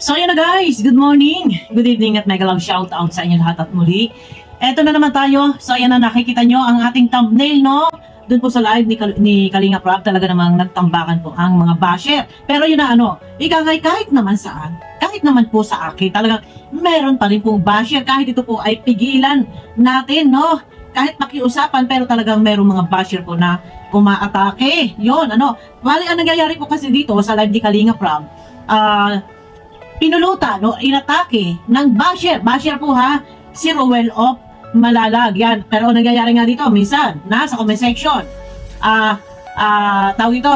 So yun na guys, good morning, good evening at mega love shout out sa inyo lahat at muli. Eto na naman tayo, so ayan na nakikita nyo ang ating thumbnail no. Doon po sa live ni Kalinga Prab talaga namang nagtambakan po ang mga basher. Pero yun na ikangay kahit naman saan, kahit naman po sa akin, talagang meron pa rin pong basher kahit ito po ay pigilan natin no. Kahit makiusapan pero talagang merong mga basher po na umaatake. Yun bali ang nangyayari po kasi dito sa live ni Kalinga Prab, pinulutan inatake ng basher po ha, si Roel of Malalag yan. Pero nangyayari nga dito minsan nasa comment section, tawag ito,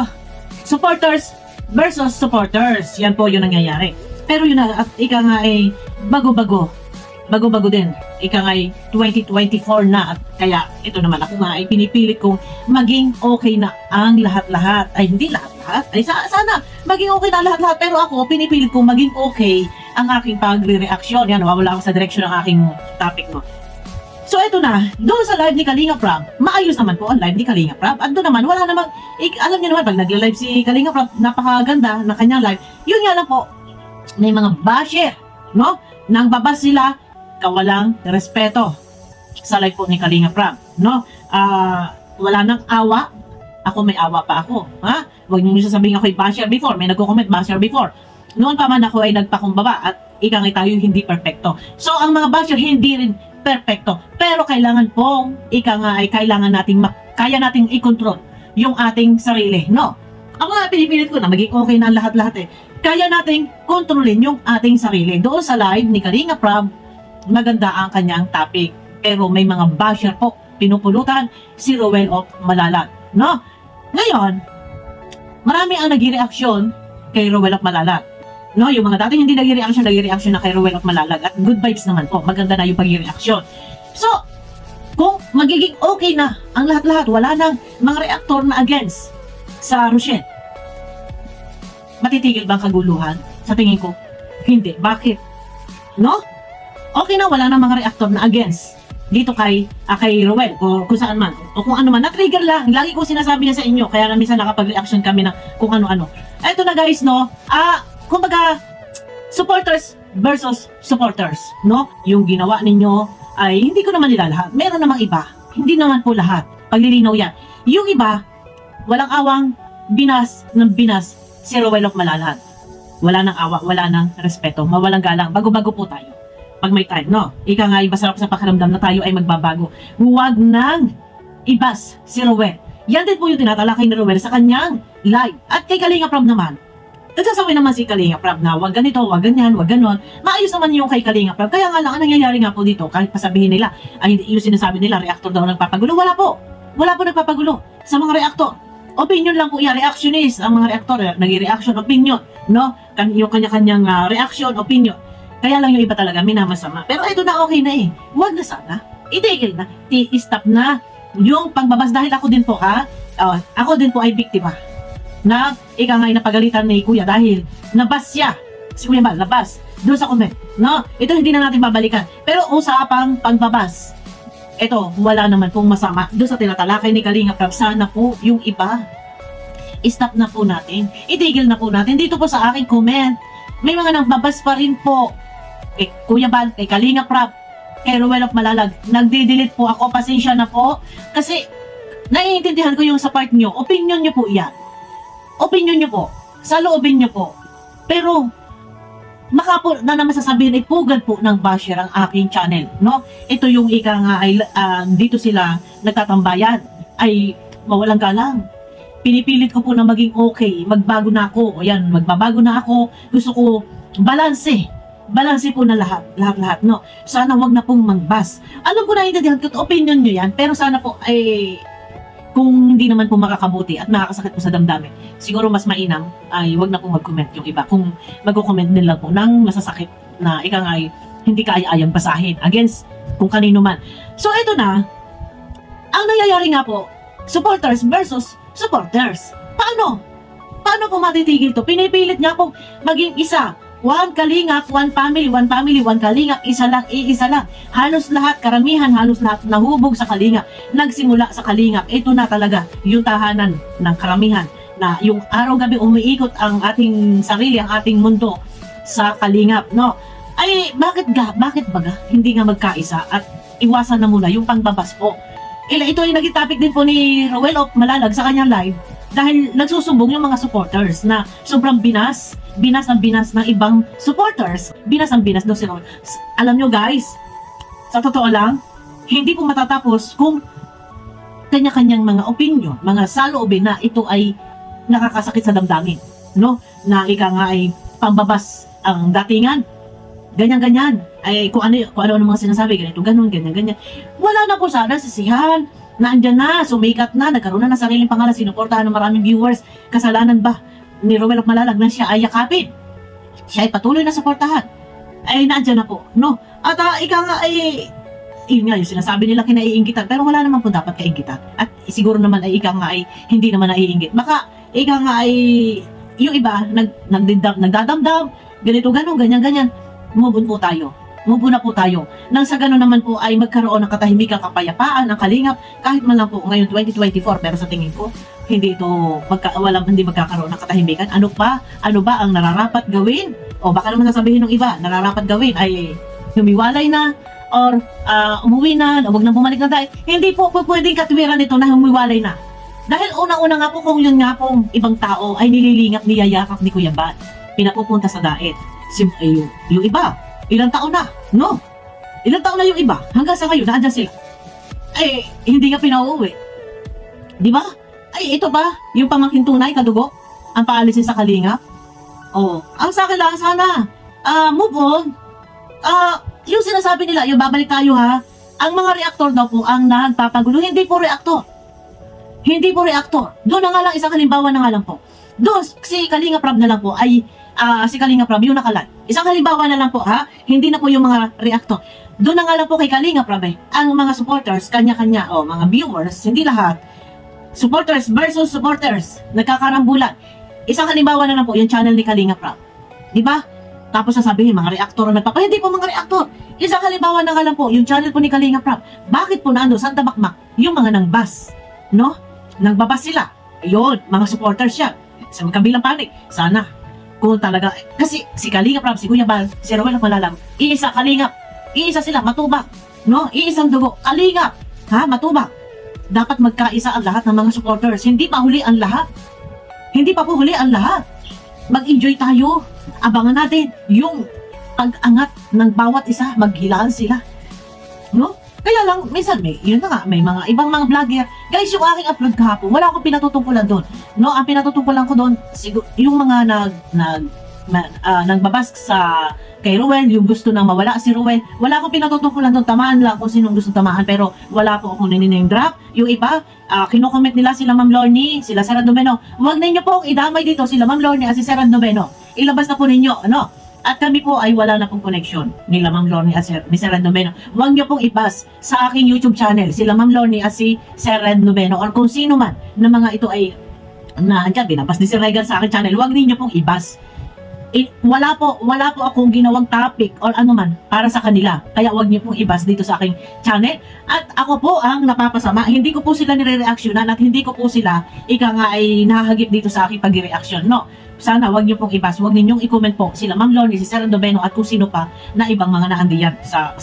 supporters versus supporters, yan po yung nangyayari. Pero yun na, at ika nga ay bago-bago din, ika nga ay 2024 na, at kaya ito naman ako nga ay pinipilit kong maging okay na ang lahat-lahat, ay hindi lahat-lahat, ay sana maging okay na lahat-lahat, pero ako pinipilit kong maging okay ang aking pagre-reaksyon. Yan, nawawala ako sa direction ng aking topic mo. So ito na, doon sa live ni Kalinga Prab, maayos naman po ang live ni Kalinga Prab. At doon naman, wala namang, alam niyo naman, pag nagla-live si Kalinga Prab, napakaganda ng kanyang live. Yun nga lang po, may mga basher, no? Nang babas sila, kawalang respeto sa live po ni Kalinga Prab, no? Wala nang awa, ako may awa pa ako, ha? Huwag niyo sasabihin ako'y basher before, may nagko-comment basher before. Noon pa man ako ay nagpakumbaba at ikang tayo hindi perfecto. So ang mga basher hindi rin perfecto, pero kailangan pong kailangan nating kaya nating i-control yung ating sarili, no? Ako nga pinipilit ko na maging okay na lahat-lahat kaya nating kontrolin yung ating sarili. Doon sa live ni Kalinga Prab, maganda ang kanyang topic, pero may mga basher po pinupulutan si Roel of Malalag, no? Ngayon, marami ang nagre-reaksyon kay Roel of Malalag. No, yung mga dating hindi nagre-reaction na kay Roel of Malalag, at good vibes naman po, maganda na yung pag-reaction. So, kung magiging okay na ang lahat-lahat, wala nang mga reaktor na against sa Rochelle, matitigil ba ang kaguluhan? Sa tingin ko, hindi. Bakit? No? Okay na, wala nang mga reaktor na against dito kay Roel, o kung saan man, o kung ano man, na-trigger lang. Lagi ko sinasabi niya sa inyo, kaya na minsan nakapag-reaction kami na kung ano-ano. Eto na guys, no? Kumbaga, supporters versus supporters, no? Yung ginawa ninyo ay hindi ko naman nilalahat. Meron namang iba. Hindi naman po lahat. Paglilinaw yan. Yung iba, walang awang binas si Roel of Malalag. Wala nang awa, wala nang respeto, mawalang galang. Bago-bago po tayo. Pag may time, no? Ika nga, masarap sa pakiramdam na tayo ay magbabago. Huwag nang ibas si Roel. Yan din po yung tinatalakay ni Roel sa kanyang live. At kay Kalinga Prab naman, nagsasabi naman si Kalinga Prab na wag ganito, wag ganyan, wag ganon. Maayos naman yung kay Kalinga Prab. Kaya nga lang, ang nangyayari nga po dito, kahit pasabihin nila, ay yung sinasabi nila, reactor daw nagpapagulo. Wala po nagpapagulo sa mga reactor. Opinion lang po yan, reactionist. Ang mga reactor, nag-reaction, opinion, no? Yung kanya-kanyang reaction, opinion. Kaya lang yung iba talaga, minamasama. Pero ito na okay na Wag na sana. Itigil na. I-stop na yung pagbabas. Dahil ako din po, ako din po ay biktima na ikangay na pagalitan ni Kuya dahil nabas siya. Si Kuya Mal, nabas. Doon sa comment. No? Ito hindi na natin babalikan. Pero usapang pagbabas, ito, wala naman pong masama. Doon sa tinatalakay ni Kalinga Prab, sana po yung iba, stop na po natin. Itigil na po natin. Dito po sa aking comment, may mga nagbabas pa rin po. Kay Kuya Bal, kay Kalinga Prab, kay Roel of Malalag. Nagdi-delete po ako. Pasensya na po. Kasi, naiintindihan ko yung sa part nyo. Opinion nyo po yan. Opinion nyo po, sa loobin nyo po. Pero, makapo na naman sasabihin ay pugad po ng basher ang aking channel, no? Ito yung ika nga ay dito sila nagtatambayan, ay mawalang galang. Pinipilit ko po na maging okay, magbago na ako. O yan, magbabago na ako. Gusto ko balanse po na lahat, no? Sana wag na pong magbas. Alam ko na intindihan ko, opinion nyo yan, pero sana po ay kung hindi naman po makakabuti at makakasakit po sa damdamin, siguro mas mainam ay wag na po mag-comment yung iba. Kung mag-comment nila po ng masasakit na ikangay hindi kaaya-ayang basahin against kung kanino man. So ito na, ang nangyayari nga po, supporters versus supporters. Paano po matitigil to? Pinipilit nga po maging isa. One Kalingap, one family, one Kalingap, isa lang, iisa lang. Halos lahat, karamihan, halos lahat nahubog sa Kalingap. Nagsimula sa Kalingap. Ito na talaga yung tahanan ng karamihan. Na yung araw-gabi umiikot ang ating sarili, ang ating mundo sa Kalingap, no? Ay, bakit baga hindi nga magkaisa at iwasan na muna yung pangbabas po. Ito yung naging topic din po ni Rowell of Malalag sa kanyang live dahil nagsusumbong yung mga supporters na sobrang binas ng ibang supporters. Binas daw si Rowell. Alam nyo guys, sa totoo lang, hindi po matatapos kung kanya-kanyang mga opinion, mga saloobin na ito ay nakakasakit sa damdamin, no? Na ika nga ay pambabas ang datingan. Ganyan-ganyan. Ay kung ano mga sinasabi, ganito, ganyan. Wala na po sana sisihan. Naandyan na, sumikat na, nagkaroon na ng sariling pangalan, sinuportahan ng maraming viewers. Kasalanan ba ni Rowell of Malalag na siya ay yakapin? Siya ay patuloy na suportahan. Ay naandyan na po, no? At ika nga ay yun nga yung sinasabi nila kinaiinggitan, pero wala naman po dapat kainggitan. At siguro naman ay ika nga ay hindi naman naiinggit. Baka ika nga ay yung iba nagdadamdam, ganito, ganyan. Move na po tayo. Nang sa gano'n naman po ay magkaroon ng katahimikan, kapayapaan, ang Kalingap, kahit man lang po ngayon 2024, pero sa tingin ko, hindi magkakaroon ng katahimikan. Ano ba ang nararapat gawin? O baka naman sasabihin ng iba, nararapat gawin ay humiwalay na, or umuwi na, huwag na bumalik na dahil. Hindi po pwedeng katwiran nito na humiwalay na. Dahil unang-una nga po kung yun nga pong ibang tao ay nililingap, niyayakap ni Kuya Bal, pinapupunta sa daet. Yung iba, ilang taon na, no? Ilang taon na yung iba, hanggang sa ngayon, naandyan sila. Ay, hindi nga pinauuwi. Di ba? Ay, ito ba, yung pamangkin tunay, kadugo, ang paalisin sa Kalingap? Oh, ang sa akin lang, sana, move on. Yung sinasabi nila, yung babalik tayo ha, ang mga reaktor daw po ang nagpapagulo, hindi po reaktor. Doon na nga lang, isang halimbawa na nga lang po. Doon, si Kalingap Rab na lang po ay, si Kalingap Rab, yung nakalat. Isang halimbawa na lang po ha, hindi na po yung mga reaktor. Doon na nga lang po kay Kalingap Rab ang mga supporters, kanya-kanya, mga viewers, hindi lahat. Supporters versus supporters, nagkakarambulan. Isang halimbawa na lang po, yung channel ni Kalingap Rab. Diba? Tapos sasabihin, mga reaktor ang hindi po mga reaktor. Isang halimbawa na nga lang po, yung channel po ni Kalingap Rab. Bakit po naando, Santa Bakmak, yung mga nangbas, no? Nangbabas sila. Ayun, mga supporters siya. Sa magkabilang panig, sana, kung talaga, kasi si Kalingap Rab, si Kuya Bal, si Rowell of Malalag, iisa Kalingap, iisa sila, matubak, no? Iisang dugo, Kalingap, matubak. Dapat magkaisa ang lahat ng mga supporters. Hindi pa huli ang lahat. Mag-enjoy tayo. Abangan natin yung pag-angat ng bawat isa, maghilaan sila. No? Kaya lang, minsan yun na nga, may mga ibang mga vlogger. Guys, yung aking upload kahapon, wala akong pinatutungkulan doon. No, ang pinatutungkulan ko doon, yung mga nagbabas sa kay Rowell, yung gusto nang mawala si Rowell, wala akong pinatutungkulan doon, tamaan lang kung sinong gusto tamaan, pero wala po akong name drop. Yung iba, kino-comment nila sila Ma'am Lorny, sila Sarah Domeno. Huwag ninyo pong idamay dito sila Ma'am Lorny at si Sarah Domeno. Ilabas na po ninyo, ano? At kami po ay wala na pong connection nila Ma'am Lorny at ni Sir Red Noveno. Huwag niyo pong ipas sa aking YouTube channel sila Ma'am Lorny at si Sir Red Noveno or kung sino man na mga ito ay binabas ni Sir Regan sa aking channel. Huwag niyo pong ibas. Wala po akong ginawang topic or ano man para sa kanila. Kaya huwag niyo pong ibas dito sa aking channel. At ako po ang napapasama. Hindi ko po sila nire-reactionan at hindi ko po sila ay nahahagip dito sa aking pag-reaction. No. Sana wag niyo pong ibas, wag ninyong i-comment po sila Ma'am Lorny, si Sir Domeno at kung sino pa na ibang mga naandiyan sa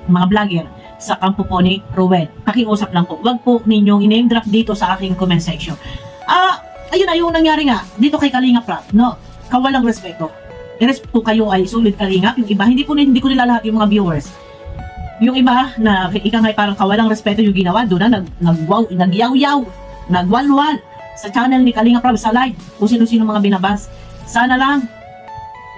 mga vlogger sa kampo po ni Rowell. Pakiusap lang po, wag po ninyong i-name drop dito sa aking comment section. Ayun na yung nangyari nga dito kay Kalingap Rab, no? Kawalang respeto. I-respeto kayo ay sulit Kalingap, yung iba hindi ko nila lahat yung mga viewers. Yung iba na ikangay parang kawalang respeto yung ginawa, doon na nagyaw-yaw, nagwalwal sa channel ni Kalingap Rab sa live kung sino-sino mga binabas. Sana lang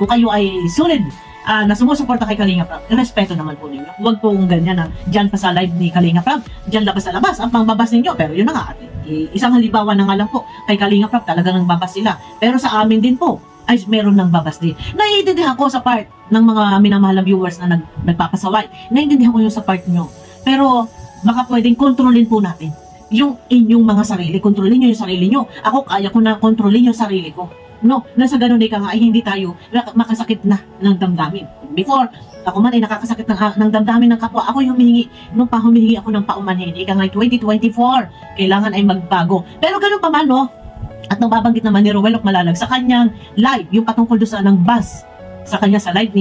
kung kayo ay sulit na sumusuporta kay Kalingap Rab, respeto naman po ninyo. Huwag po ganyan na dyan pa sa live ni Kalingap Rab, dyan labas sa labas ang pangbabas ninyo. Pero yun na nga, isang halimbawa na nga lang po kay Kalingap Rab, talagang nangbabas sila. Pero sa amin din po ay meron ng babas din. Naiintindihan ko sa part ng mga minamahal na viewers na nagpapasaway. Naiintindihan ko yung sa part nyo. Pero baka pwedeng kontrolin po natin yung inyong mga sarili. Kontrolin nyo yung sarili nyo. Ako, kaya ko na kontrolin yung sarili ko. No, nasa ganun ay ay hindi tayo makasakit na ng damdamin. Before, ako man ay nakakasakit ng damdamin ng kapwa. Ako yung humihingi, nung humihingi ako ng paumanhin. Ika nga 2024, kailangan ay magbago. Pero ganun pa man, no? At nababanggit naman ni Rowell of Malalag sa kanyang live, yung patungkol doon sa ng bus sa kanya sa live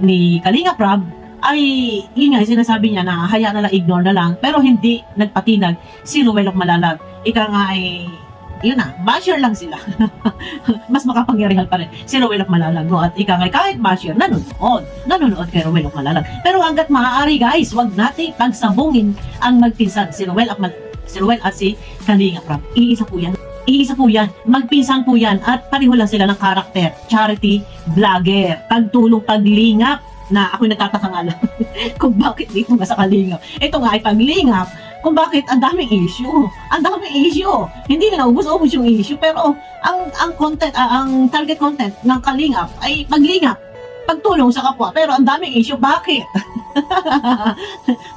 ni Kalinga Prab, ay yun nga, sinasabi niya na hayaan na lang, ignore na lang, pero hindi nagpatinag si Ruel of Malalag. Ika nga ay, yun na, basher lang sila. Mas makapangyarihan pa rin si Ruel of Malalag, no? At ika nga, kahit basher, nanonood kay Ruel of Malalag. Pero hanggat maaari guys, wag nating pagsabungin ang magpinsan, si Ruel at si Kalinga Prab. Iisa po yan, magpinsan po yan, at pareho lang sila ng karakter, charity vlogger, pagtulong, paglingap, na ako'y nagtataka nga lang kung bakit dito nga sa Kalingap. Ito nga ay paglingap kung bakit ang daming issue. Ang daming issue. Hindi na ubus-ubus yung issue, pero ang content, ang target content ng Kalingap ay paglingap, pagtulong sa kapwa. Pero ang daming issue, bakit?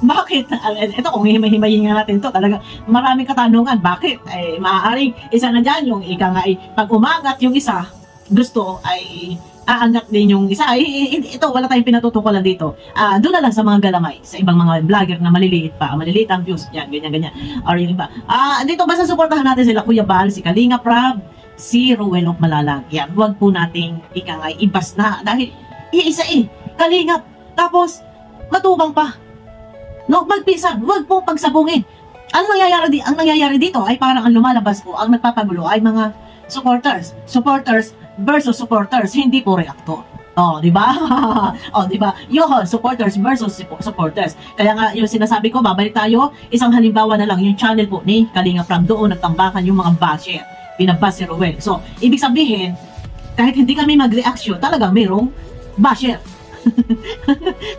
Bakit? Ito, kung himay-himayin nga natin to, talaga maraming katanungan. Bakit? Eh, maaaring isa na dyan, yung ika nga ay pag umangat yung isa, gusto ay aangat din yung isa. Ito, wala tayong pinatutukulan dito. Doon na lang sa mga galamay, sa ibang mga vlogger na maliliit pa, maliliit ang views, yan, ganyan. Or yung iba. Dito, basta suportahan natin sila, Kuya Bal, si Kalinga Prab, si Ruel of Malalag. Yan, huwag po nating ikangay ibas na, dahil iisa Kalingap, tapos matubang pa. No, magpisan, huwag po pagsabungin. Ang nangyayari dito ay parang ang lumalabas po, ang nagpapagulo ay mga supporters versus supporters, hindi po reactor. Oh, di ba? Oh, di ba? Yung supporters versus supporters. Kaya nga yung sinasabi ko, babalik tayo, isang halimbawa na lang yung channel po ni Kalinga Prab, doon nagtambakan yung mga basher, pinabas si Ruel. So, ibig sabihin, kahit hindi kami mag-reaction, talagang mayroong basher.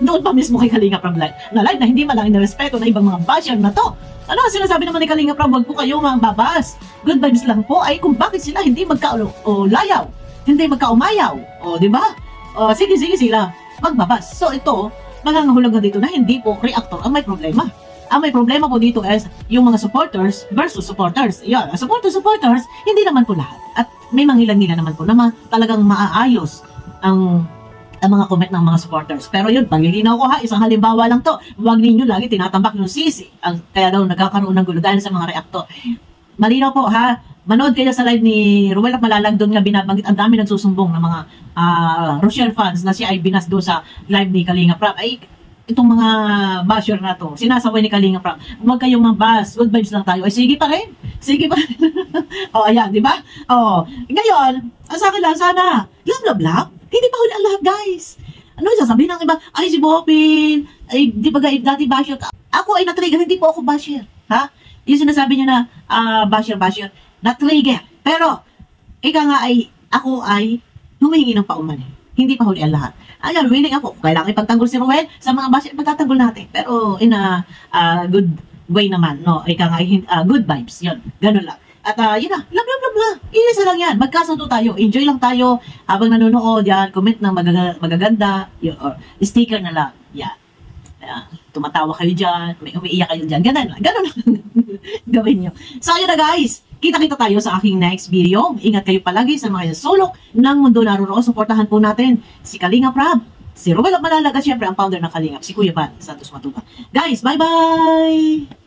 Doon pa mismo kay Kalinga Prab na live na hindi malang inarespeto na ibang mga basher na to. Ano sinasabi naman ni Kalinga Prab, wag po kayo mga babas. Good vibes lang po. Ay kung bakit sila hindi magka-layaw, hindi magka-umayaw. O, di ba? O, sige sila magbabas. So ito, mangangahulugan dito na hindi po reactor ang may problema. Ang may problema po dito is yung mga supporters versus supporters. Yan, supporters, hindi naman po lahat. At may mangilan-ngilan naman po na talagang maaayos ang mga comment ng mga supporters. Pero yun, paglilinaw ko ha, isang halimbawa lang to. Huwag ninyo lagi tinatambak yung sisi. Kaya daw nagkakaroon ng gulo dahil sa mga reactor. Malinaw po ha, manood kayo sa live ni Ruel of Malalag, doon nga binabanggit, ang dami nagsusumbong ng mga Rochelle fans na siya ay binas doon sa live ni Kalinga Prab. Ay, itong mga basher na to, sinasaway ni Kalinga Prab, huwag kayong mabas, good vibes lang tayo. Ay, sige pa rin. O, ayan, di ba? O, ngayon, sa akin lang, sana, love, hindi pa huli ang lahat, guys. Ano sasabihin ng iba? Ay, si Bopin, ay, di ba dati basher ka? Ako ay na-trigger, hindi po ako basher. Ha? Yung sinasabi niyo na basher, na-trigger. Pero, ako ay humihingi ng pauman. Hindi pa huli ang lahat. Ayan, willing ako. Kailangan ipagtanggol si Ruel sa mga basher, pagtatanggol natin. Pero, in a good way naman, no? Good vibes. Yun, ganun lang. At yun na, love. Iisa lang yan. Magkasundo tayo. Enjoy lang tayo habang nanonood. Yan, comment ng magaganda. Yun, or sticker na lang. Yan. Tumatawa kayo dyan. May umiiyak kayo dyan. Ganun lang. Gawin nyo. So, yun na guys. Kita-kita tayo sa aking next video. Ingat kayo palagi sa mga sulok ng mundo naroon. Suportahan po natin si Kalinga Prab, si Ruel of Malalag, at syempre ang founder ng Kalingap, si Kuya Bal Santos Matubang. Guys, bye-bye!